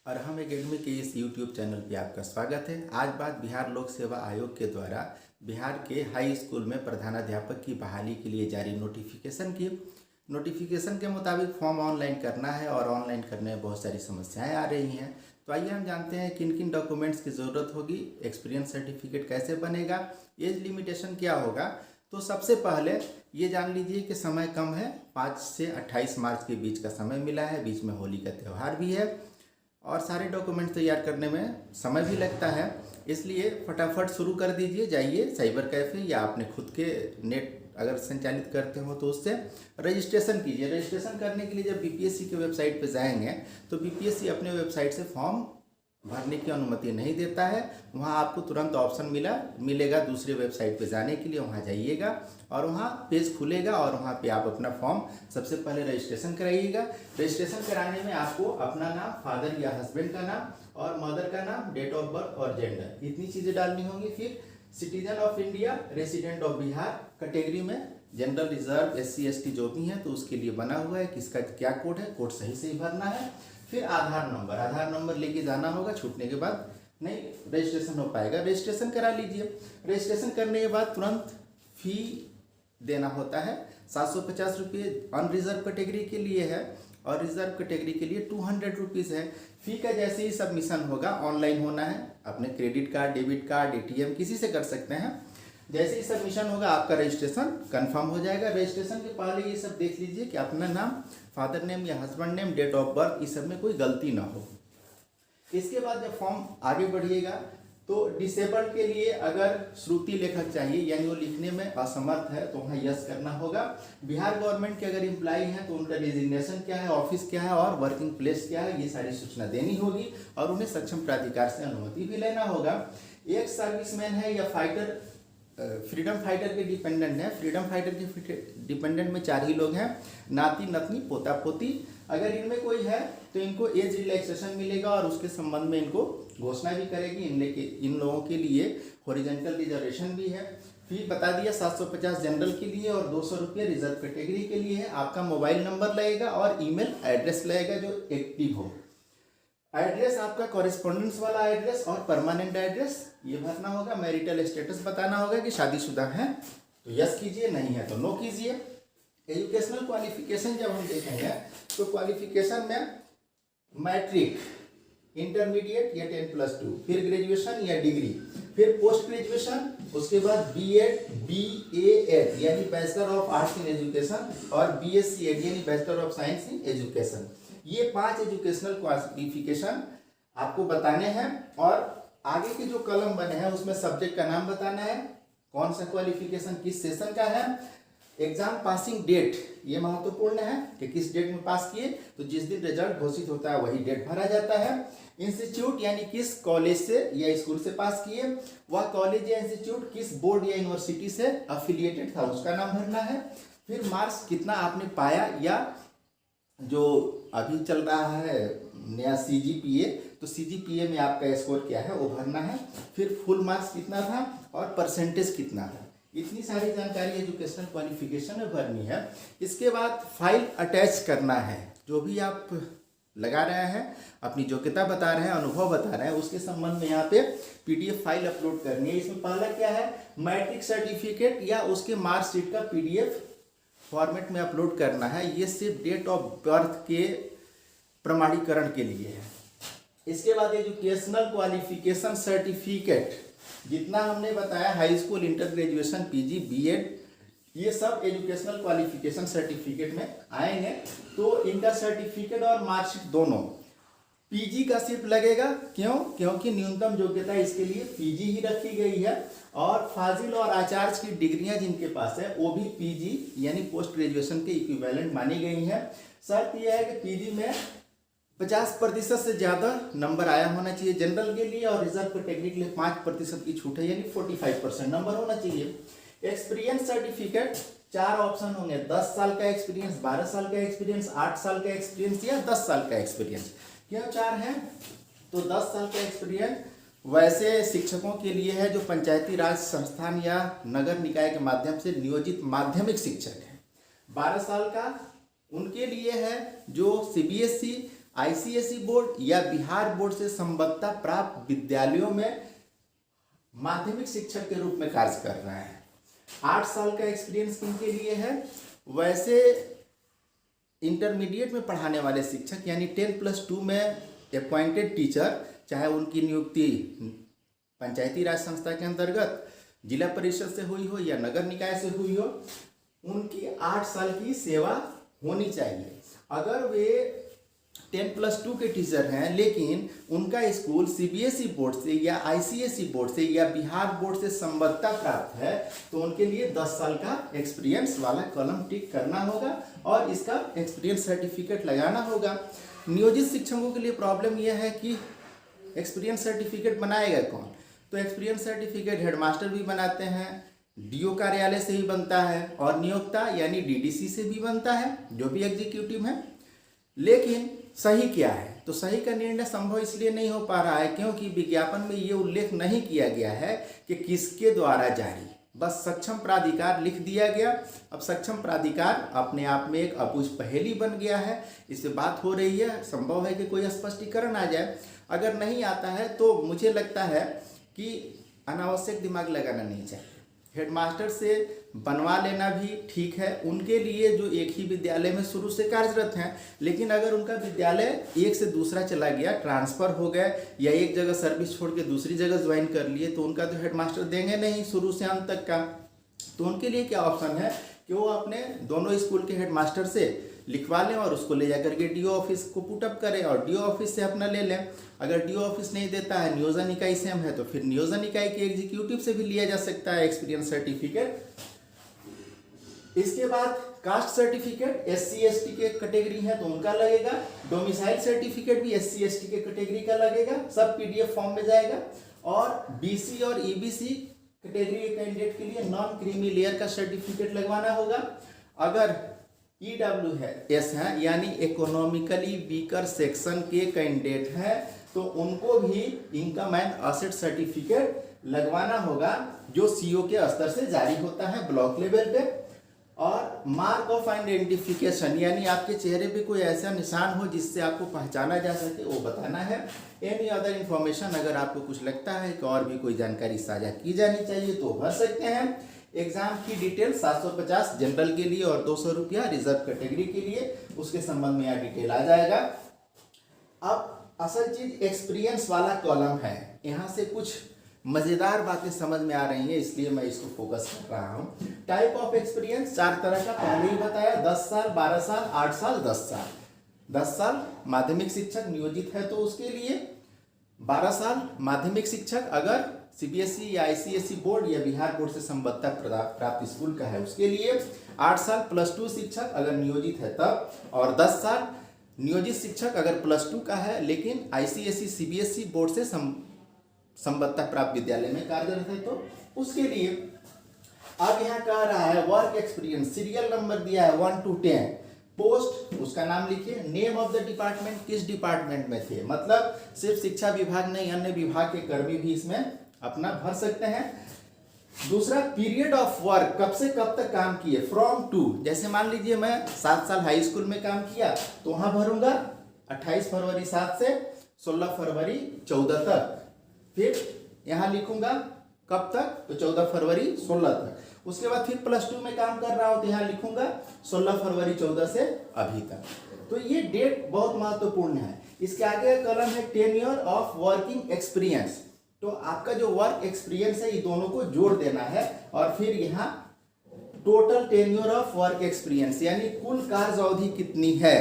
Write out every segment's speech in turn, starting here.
Arham academy के इस YouTube channel पे आपका स्वागत है। आज बात बिहार लोक सेवा आयोग के द्वारा बिहार के हाई स्कूल में प्रधानाध्यापक की बहाली के लिए जारी नोटिफिकेशन की। नोटिफिकेशन के मुताबिक फॉर्म ऑनलाइन करना है और ऑनलाइन करने में बहुत सारी समस्याएं आ रही हैं। तो आइए हम जानते हैं किन किन डॉक्यूमेंट्स की ज़रूरत होगी, एक्सपीरियंस सर्टिफिकेट कैसे बनेगा, एज लिमिटेशन क्या होगा। तो सबसे पहले ये जान लीजिए कि समय कम है, 5 से 28 मार्च के बीच का समय मिला है। बीच में होली का त्यौहार भी है और सारे डॉक्यूमेंट तैयार करने में समय भी लगता है, इसलिए फटाफट शुरू कर दीजिए। जाइए साइबर कैफ़े या अपने खुद के नेट अगर संचालित करते हो तो उससे रजिस्ट्रेशन कीजिए। रजिस्ट्रेशन करने के लिए जब बीपीएससी के वेबसाइट पे जाएंगे तो बीपीएससी अपने वेबसाइट से फॉर्म भरने की अनुमति नहीं देता है। वहाँ आपको तुरंत ऑप्शन मिलेगा दूसरे वेबसाइट पे जाने के लिए। वहाँ जाइएगा और वहाँ पेज खुलेगा और वहाँ पे आप अपना फॉर्म सबसे पहले रजिस्ट्रेशन कराइएगा। रजिस्ट्रेशन कराने में आपको अपना नाम, फादर या हस्बैंड का नाम और मदर का नाम, डेट ऑफ बर्थ और जेंडर, इतनी चीज़ें डालनी होंगी। फिर citizen of India, resident of Bihar category में जनरल, रिजर्व, SC ST जो भी हैं तो उसके लिए बना हुआ है किसका क्या कोड है, कोड सही से ही भरना है। फिर आधार नंबर लेके जाना होगा, छूटने के बाद नहीं रजिस्ट्रेशन हो पाएगा। रजिस्ट्रेशन करा लीजिए। रजिस्ट्रेशन करने के बाद तुरंत फी देना होता है। 750 रुपये अनरिजर्व कैटेगरी के लिए है और रिजर्व कैटेगरी के लिए 200 रुपीज़ है। फ़ी का जैसे ही सबमिशन होगा, ऑनलाइन होना है, अपने credit card, debit card, ATM किसी से कर सकते हैं। जैसे ही सबमिशन होगा आपका रजिस्ट्रेशन कंफर्म हो जाएगा। रजिस्ट्रेशन के पहले ये सब देख लीजिए कि अपना नाम, फादर नेम या husband name, date of birth, इस सब में कोई गलती ना हो। इसके बाद जब फॉर्म आगे बढ़िएगा तो डिसेबल्ड के लिए अगर श्रुति लेखक चाहिए यानी वो लिखने में असमर्थ है तो वहाँ यस करना होगा। बिहार गवर्नमेंट के अगर एम्प्लॉई हैं तो उनका डिजिग्नेशन क्या है, ऑफिस क्या है और वर्किंग प्लेस क्या है, ये सारी सूचना देनी होगी और उन्हें सक्षम प्राधिकार से अनुमति भी लेना होगा। एक सर्विसमैन है या फाइटर, फ्रीडम फाइटर के डिपेंडेंट है। फ्रीडम फाइटर के डिपेंडेंट में 4 ही लोग हैं, नाती नतनी पोता पोती। अगर इनमें कोई है तो इनको एज रिलैक्सेशन मिलेगा और उसके संबंध में इनको घोषणा भी करेगी। इन लोगों के लिए हॉरिजॉन्टल रिजर्वेशन भी है। फी बता दिया 750 जनरल के लिए और 200 रुपये रिजर्व कैटेगरी के लिए है। आपका मोबाइल नंबर लगेगा और ईमेल एड्रेस लगेगा जो एक्टिव हो। एड्रेस आपका कॉरेस्पॉन्डेंस वाला एड्रेस और परमानेंट एड्रेस ये भरना होगा। मैरिटल स्टेटस बताना होगा कि शादीशुदा हैं तो यस कीजिए, नहीं है तो नो कीजिए। एजुकेशनल क्वालिफिकेशन जब हम देखेंगे तो क्वालिफिकेशन में मैट्रिक, इंटरमीडिएट या 10+2, फिर ग्रेजुएशन या डिग्री, फिर पोस्ट ग्रेजुएशन, उसके बाद BEd, BAed यानी bachelor of arts in education और BSc यानी bachelor of science in education. ये 5 एजुकेशनल क्वालिफिकेशन आपको बताने हैं और आगे के जो कॉलम बने हैं उसमें सब्जेक्ट का नाम बताना है, कौन सा क्वालिफिकेशन किस सेशन का है, एग्जाम पासिंग डेट ये महत्वपूर्ण है कि किस डेट में पास किए, तो जिस दिन रिजल्ट घोषित होता है वही डेट भरा जाता है। इंस्टीट्यूट यानी किस कॉलेज से या स्कूल से पास किए, वह कॉलेज या इंस्टीट्यूट किस बोर्ड या यूनिवर्सिटी से अफिलिएटेड था उसका नाम भरना है। फिर मार्क्स कितना आपने पाया या जो अभी चल रहा है नया CGPA, तो CGPA में आपका स्कोर क्या है वो भरना है। फिर फुल मार्क्स कितना था और परसेंटेज कितना था, इतनी सारी जानकारी एजुकेशनल क्वालिफिकेशन में भरनी है। इसके बाद फाइल अटैच करना है। जो भी आप लगा रहे हैं, अपनी योग्यता बता रहे हैं, अनुभव बता रहे हैं, उसके संबंध में यहाँ पे PDF फाइल अपलोड करनी है। इसमें पहला क्या है, मैट्रिक सर्टिफिकेट या उसके मार्कशीट का PDF फॉर्मेट में अपलोड करना है। ये सिर्फ डेट ऑफ बर्थ के प्रमाणीकरण के लिए है। इसके बाद एजुकेशनल क्वालिफिकेशन सर्टिफिकेट जितना हमने बताया, high school, inter graduation, PG, BEd, ये सब एजुकेशनल क्वालिफिकेशन सर्टिफिकेट में आएंगे। तो इनका सर्टिफिकेट और मार्कशीट दोनों, PG का सिर्फ लगेगा, क्यों? क्योंकि न्यूनतम योग्यता इसके लिए PG ही रखी गई है और फाजिल और आचार्य की डिग्रियां जिनके पास है वो भी PG यानी पोस्ट ग्रेजुएशन के इक्विवेलेंट मानी गई हैं। शर्त यह है कि PG में 50% से ज़्यादा नंबर आया होना चाहिए जनरल के लिए और रिजर्व कैटेगरी के लिए 5% की छूट है यानी 45% नंबर होना चाहिए। एक्सपीरियंस सर्टिफिकेट 4 ऑप्शन होंगे, 10 साल का एक्सपीरियंस, 12 साल का एक्सपीरियंस, 8 साल का एक्सपीरियंस या 10 साल का एक्सपीरियंस। क्यों 4 हैं? तो 10 साल का एक्सपीरियंस वैसे शिक्षकों के लिए है जो पंचायती राज संस्थान या नगर निकाय के माध्यम से नियोजित माध्यमिक शिक्षक हैं। 12 साल का उनके लिए है जो CBSE, आईसीएसई बोर्ड या बिहार बोर्ड से संबद्धता प्राप्त विद्यालयों में माध्यमिक शिक्षक के रूप में कार्य कर रहे हैं। 8 साल का एक्सपीरियंस किनके लिए है? वैसे इंटरमीडिएट में पढ़ाने वाले शिक्षक यानी 10+2 में अपॉइंटेड टीचर, चाहे उनकी नियुक्ति पंचायती राज संस्था के अंतर्गत जिला परिषद से हुई हो या नगर निकाय से हुई हो, उनकी 8 साल की सेवा होनी चाहिए। अगर वे 10+2 के टीचर हैं लेकिन उनका स्कूल सीबीएसई बोर्ड से या आईसीएसई बोर्ड से या बिहार बोर्ड से संबद्धता प्राप्त है तो उनके लिए 10 साल का एक्सपीरियंस वाला कॉलम टिक करना होगा और इसका एक्सपीरियंस सर्टिफिकेट लगाना होगा। नियोजित शिक्षकों के लिए प्रॉब्लम यह है कि एक्सपीरियंस सर्टिफिकेट बनाएगा कौन? तो एक्सपीरियंस सर्टिफिकेट हेडमास्टर भी बनाते हैं, डीओ कार्यालय से ही बनता है और नियोक्ता यानी डीडीसी से भी बनता है, जो भी एग्जीक्यूटिव है। लेकिन सही क्या है? तो सही का निर्णय संभव इसलिए नहीं हो पा रहा है क्योंकि विज्ञापन में ये उल्लेख नहीं किया गया है कि किसके द्वारा जारी, बस सक्षम प्राधिकार लिख दिया गया। अब सक्षम प्राधिकार अपने आप में एक अबूझ पहेली बन गया है, इससे बात हो रही है, संभव है कि कोई स्पष्टीकरण आ जाए। अगर नहीं आता है तो मुझे लगता है कि अनावश्यक दिमाग लगाना नहीं चाहिए। हेडमास्टर से बनवा लेना भी ठीक है उनके लिए जो एक ही विद्यालय में शुरू से कार्यरत हैं, लेकिन अगर उनका विद्यालय एक से दूसरा चला गया, ट्रांसफ़र हो गया या एक जगह सर्विस छोड़ के दूसरी जगह ज्वाइन कर लिए तो उनका तो हेडमास्टर देंगे नहीं शुरू से अंत तक का। तो उनके लिए क्या ऑप्शन है कि वो अपने दोनों स्कूल के हेडमास्टर से लिखवा लें और उसको ले जाकर के डीओ ऑफिस को पुटअप करें और डीओ ऑफिस से अपना ले लें। अगर डीओ ऑफिस नहीं देता है, नियोजन इकाई सेम है, तो फिर नियोजन इकाई के एग्जीक्यूटिव से भी लिया जा सकता है एक्सपीरियंस सर्टिफिकेट। इसके बाद कास्ट सर्टिफिकेट SC ST के कैटेगरी है तो उनका लगेगा, डोमिसाइल सर्टिफिकेट भी SC ST के कैटेगरी का लगेगा, सब PDF फॉर्म में जाएगा। और BC और EBC कैटेगरी के कैंडिडेट के लिए नॉन क्रीमी लेयर का सर्टिफिकेट लगवाना होगा। अगर EWS है यानी इकोनॉमिकली वीकर सेक्शन के कैंडिडेट हैं तो उनको भी इनकम एंड असेट सर्टिफिकेट लगवाना होगा जो CO के स्तर से जारी होता है ब्लॉक लेवल पे। और मार्क ऑफ आइडेंटिफिकेशन यानी आपके चेहरे पे कोई ऐसा निशान हो जिससे आपको पहचाना जा सके वो बताना है। एनी अदर इन्फॉर्मेशन अगर आपको कुछ लगता है कि और भी कोई जानकारी साझा की जानी चाहिए तो भर सकते हैं। एग्जाम की डिटेल 750 जनरल के लिए और 200 रुपया रिजर्व कैटेगरी के लिए, उसके संबंध में यहाँ डिटेल आ जाएगा। अब असल चीज एक्सपीरियंस वाला कॉलम है, यहाँ से कुछ मजेदार बातें समझ में आ रही हैं इसलिए मैं इसको फोकस कर रहा हूँ। टाइप ऑफ एक्सपीरियंस 4 तरह का पहले ही बताया, 10 साल, 12 साल, 8 साल, 10 साल। 10 साल माध्यमिक शिक्षक नियोजित है तो उसके लिए, 12 साल माध्यमिक शिक्षक अगर CBSE या ICSE बोर्ड या बिहार बोर्ड से संबद्धता प्राप्त स्कूल का है उसके लिए, 8 साल +2 शिक्षक अगर नियोजित है तब, और 10 साल नियोजित शिक्षक अगर +2 का है लेकिन ICSE CBSE बोर्ड से संबद्धता प्राप्त विद्यालय में कार्यरत है तो उसके लिए। अब यहाँ कह रहा है वर्क एक्सपीरियंस, सीरियल नंबर दिया है 1 to 10, पोस्ट उसका नाम लिखिए, नेम ऑफ द डिपार्टमेंट, किस डिपार्टमेंट में थे, मतलब सिर्फ शिक्षा विभाग नहीं अन्य विभाग के कर्मी भी इसमें अपना भर सकते हैं। दूसरा पीरियड ऑफ वर्क, कब से कब तक काम किए, फ्रॉम टू, जैसे मान लीजिए मैं 7 साल हाई स्कूल में काम किया तो वहां भरूंगा 28 फरवरी 7 से 16 फरवरी 14 तक। फिर यहाँ लिखूंगा कब तक, तो 14 फरवरी 16 तक। उसके बाद फिर +2 में काम कर रहा हूं तो यहाँ लिखूंगा 16 फरवरी 14 से अभी तक। तो ये डेट बहुत महत्वपूर्ण है। इसके आगे कॉलम है टेन्योर ऑफ वर्किंग एक्सपीरियंस, तो आपका जो वर्क एक्सपीरियंस है ये दोनों को जोड़ देना है और फिर यहाँ total tenure of work experience यानी कुल कार्य अवधि कितनी है।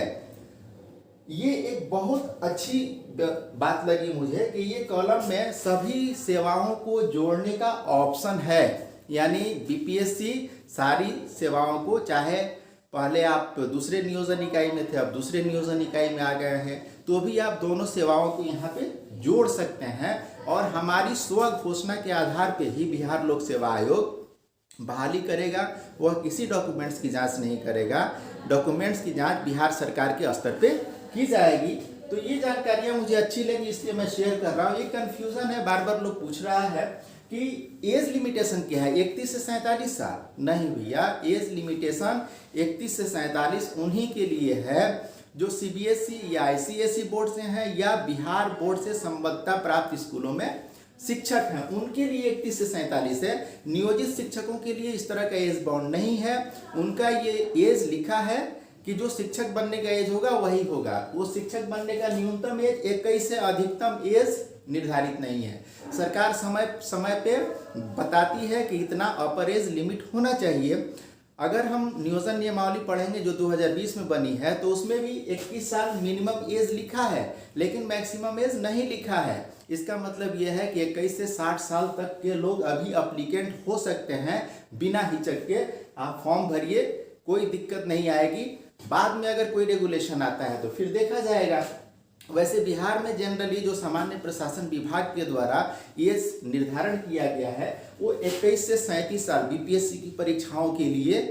ये एक बहुत अच्छी बात लगी मुझे कि ये कॉलम में सभी सेवाओं को जोड़ने का ऑप्शन है, यानी BPSC सारी सेवाओं को, चाहे पहले आप दूसरे नियोजन इकाई में थे अब दूसरे नियोजन इकाई में आ गए हैं तो भी आप दोनों सेवाओं को यहाँ पे जोड़ सकते हैं। और हमारी स्व घोषणा के आधार पे ही बिहार लोक सेवा आयोग बहाली करेगा, वह किसी डॉक्यूमेंट्स की जांच नहीं करेगा, डॉक्यूमेंट्स की जांच बिहार सरकार के स्तर पे की जाएगी। तो ये जानकारियां मुझे अच्छी लगी इसलिए मैं शेयर कर रहा हूँ। ये कन्फ्यूजन है, बार बार लोग पूछ रहा है कि एज लिमिटेशन क्या है, 31 से 47 साल। नहीं भैया, एज लिमिटेशन 31 से 47 उन्हीं के लिए है जो सीबीएसई या आईसीएसई बोर्ड से हैं या बिहार बोर्ड से संबद्धता प्राप्त स्कूलों में शिक्षक हैं, उनके लिए 31 से 47 है। नियोजित शिक्षकों के लिए इस तरह का एज बाउंड नहीं है। उनका ये एज लिखा है कि जो शिक्षक बनने का एज होगा वही होगा। वो शिक्षक बनने का न्यूनतम एज 21 से अधिकतम एज निर्धारित नहीं है। सरकार समय समय पे बताती है कि इतना अपर एज लिमिट होना चाहिए। अगर हम नियोजन नियमावली पढ़ेंगे जो 2020 में बनी है तो उसमें भी 21 साल मिनिमम एज लिखा है, लेकिन मैक्सिमम एज नहीं लिखा है। इसका मतलब यह है कि 21 से 60 साल तक के लोग अभी अप्लीकेंट हो सकते हैं बिना हिचक के। आप फॉर्म भरिए, कोई दिक्कत नहीं आएगी। बाद में अगर कोई रेगुलेशन आता है तो फिर देखा जाएगा। वैसे बिहार में जनरली जो सामान्य प्रशासन विभाग के द्वारा ये निर्धारण किया गया है वो 21 से 37 साल बीपीएससी की परीक्षाओं के लिए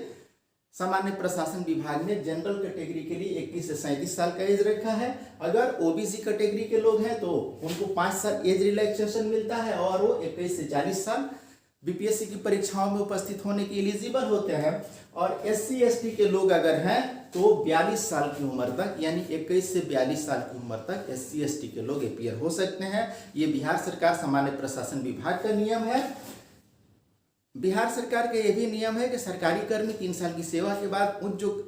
सामान्य प्रशासन विभाग ने जनरल कैटेगरी के लिए 21 से 37 साल का एज रखा है। अगर ओबीसी कैटेगरी के लोग हैं तो उनको 5 साल एज रिलैक्सेशन मिलता है और वो 21 से 40 साल बीपीएससी की परीक्षाओं में उपस्थित होने के एलिजिबल होते हैं। और एससी एसटी के लोग अगर हैं तो 42 साल की उम्र तक, यानी 21 से 42 साल की उम्र तक एससी एसटी के लोग अपीयर हो सकते हैं। ये बिहार सरकार सामान्य प्रशासन विभाग का नियम है। बिहार सरकार का ये भी नियम है कि सरकारी कर्मी 3 साल की सेवा के बाद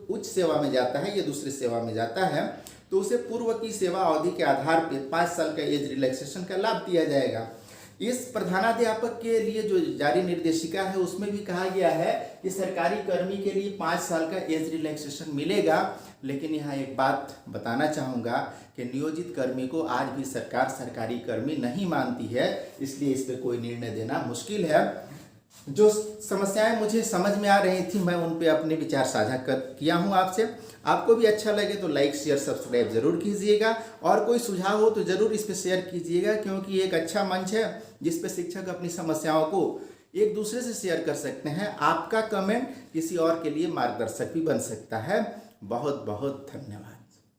उच्च सेवा में जाता है या दूसरी सेवा में जाता है तो उसे पूर्व की सेवा अवधि के आधार पर 5 साल का एज रिलैक्सेशन का लाभ दिया जाएगा। इस प्रधानाध्यापक के लिए जो जारी निर्देशिका है उसमें भी कहा गया है कि सरकारी कर्मी के लिए 5 साल का एज रिलैक्सेशन मिलेगा। लेकिन यहाँ एक बात बताना चाहूँगा कि नियोजित कर्मी को आज भी सरकार सरकारी कर्मी नहीं मानती है, इसलिए इस पर कोई निर्णय देना मुश्किल है। जो समस्याएं मुझे समझ में आ रही थी मैं उन पे अपने विचार साझा किया हूँ आपसे। आपको भी अच्छा लगे तो लाइक शेयर सब्सक्राइब जरूर कीजिएगा और कोई सुझाव हो तो जरूर इस पे शेयर कीजिएगा, क्योंकि ये एक अच्छा मंच है जिस पे शिक्षक अपनी समस्याओं को एक दूसरे से शेयर कर सकते हैं। आपका कमेंट किसी और के लिए मार्गदर्शक भी बन सकता है। बहुत बहुत धन्यवाद।